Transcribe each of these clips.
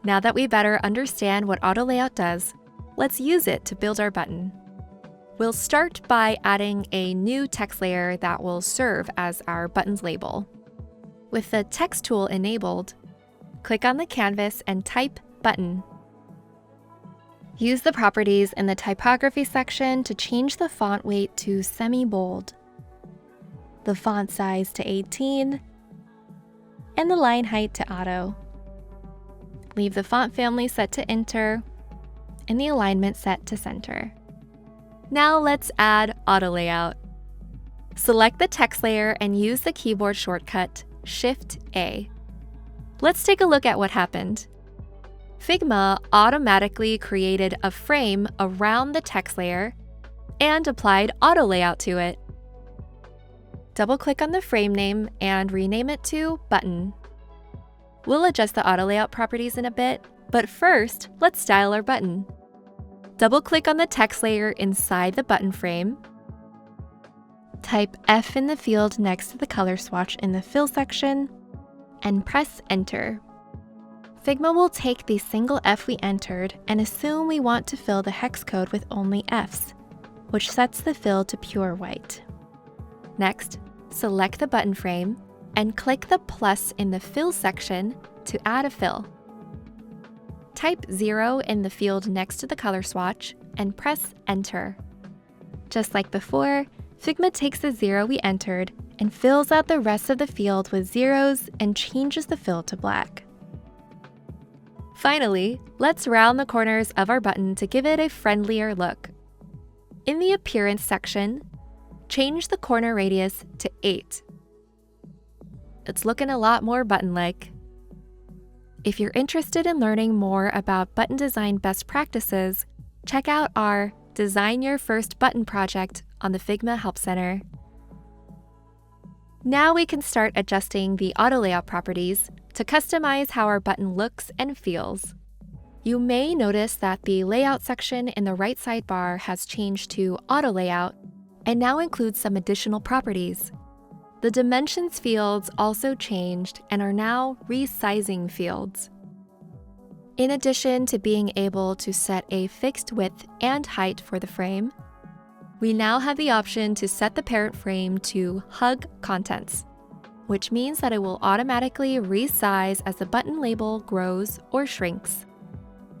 Now that we better understand what auto layout does, let's use it to build our button. We'll start by adding a new text layer that will serve as our button's label. With the text tool enabled, click on the canvas and type button. Use the properties in the typography section to change the font weight to semi-bold, the font size to 18, and the line height to auto. Leave the font family set to Enter and the alignment set to center. Now let's add auto layout. Select the text layer and use the keyboard shortcut Shift-A. Let's take a look at what happened. Figma automatically created a frame around the text layer and applied auto layout to it. Double-click on the frame name and rename it to Button. We'll adjust the auto layout properties in a bit, but first, let's style our button. Double-click on the text layer inside the button frame. Type F in the field next to the color swatch in the Fill section, and press Enter. Figma will take the single F we entered and assume we want to fill the hex code with only Fs, which sets the fill to pure white. Next, select the button frame and click the plus in the Fill section to add a fill. Type 0 in the field next to the color swatch and press Enter. Just like before, Figma takes the 0 we entered and fills out the rest of the field with zeros and changes the fill to black. Finally, let's round the corners of our button to give it a friendlier look. In the Appearance section, change the corner radius to 8. It's looking a lot more button-like. If you're interested in learning more about button design best practices, check out our Design Your First Button project on the Figma Help Center. Now we can start adjusting the auto layout properties to customize how our button looks and feels. You may notice that the layout section in the right sidebar has changed to auto layout and now includes some additional properties. The dimensions fields also changed and are now resizing fields. In addition to being able to set a fixed width and height for the frame, we now have the option to set the parent frame to hug contents, which means that it will automatically resize as the button label grows or shrinks.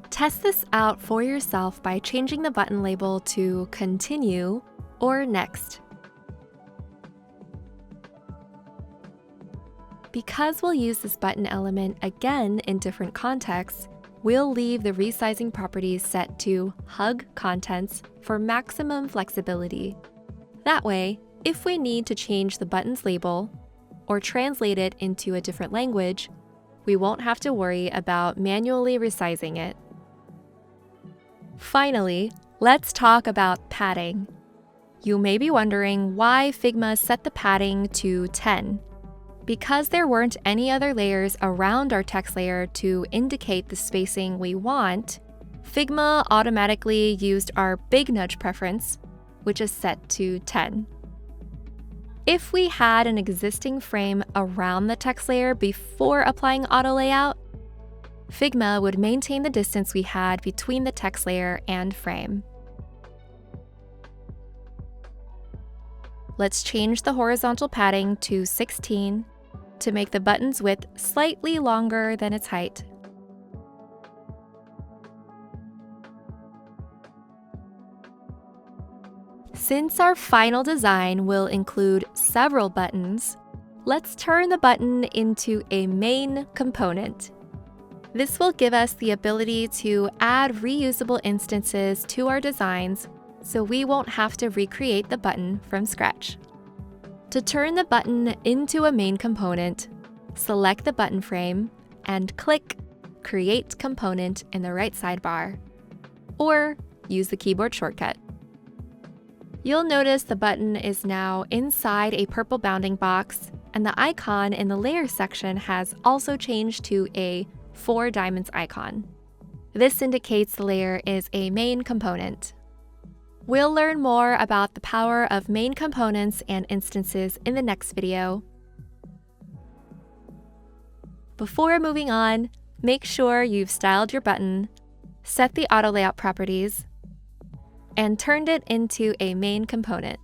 Test this out for yourself by changing the button label to Continue or Next. Because we'll use this button element again in different contexts, we'll leave the resizing properties set to Hug Contents for maximum flexibility. That way, if we need to change the button's label or translate it into a different language, we won't have to worry about manually resizing it. Finally, let's talk about padding. You may be wondering why Figma set the padding to 10. Because there weren't any other layers around our text layer to indicate the spacing we want, Figma automatically used our Big Nudge preference, which is set to 10. If we had an existing frame around the text layer before applying auto layout, Figma would maintain the distance we had between the text layer and frame. Let's change the horizontal padding to 16 to make the button's width slightly longer than its height. Since our final design will include several buttons, let's turn the button into a main component. This will give us the ability to add reusable instances to our designs, so we won't have to recreate the button from scratch. To turn the button into a main component, select the button frame and click Create Component in the right sidebar, or use the keyboard shortcut. You'll notice the button is now inside a purple bounding box, and the icon in the Layers section has also changed to a 4 diamonds icon. This indicates the layer is a main component. We'll learn more about the power of main components and instances in the next video. Before moving on, Make sure you've styled your button, set the auto layout properties, and turned it into a main component.